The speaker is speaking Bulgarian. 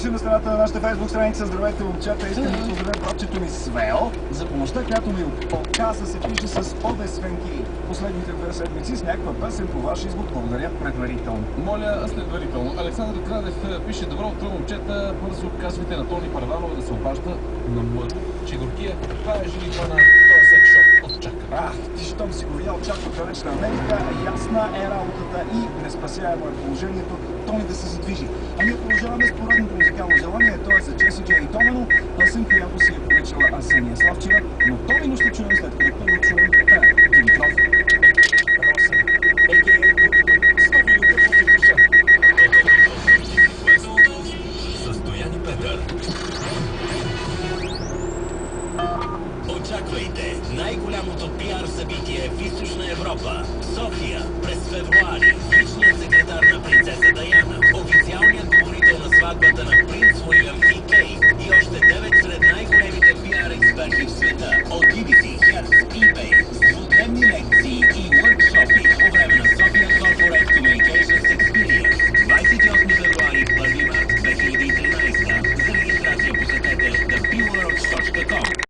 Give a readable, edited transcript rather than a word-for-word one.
пише на страната на нашата фейсбук страница. Здравейте, момчета, искам да поздравя братчето ми Свел за помощта, която ми оказа, се пише с обе свенки последните 2 седмици с някаква песен по ваш избор. Благодаря предварително. Моля, следварително. Александър Градев пише: добро утро, момчета, бързо казвайте на Тони Парванова да се обажда на мъж, че горкия. Това е женитба на този секс-шоп от Чака. Ти щом си го видял чак от далечна Америка, ясна е работата и неспасяемо е положението Тони да се задвижи. А ние продължаваме с поредното музикално желание, то е за Джеси Джей и Томено, песен, която си е поръчала Асения Славчева, но Томено ще чуем след като първо чуем Димитров. Росен, Състояни Петър. Очаквайте най-голямото пиар събитие в Източна Европа. София през февруари. Личният секретар на принцеса Даяна, официалният говорител на сватбата на принц Уилям и Кейт и още 9 сред най-големите пиар експерти в света от BBC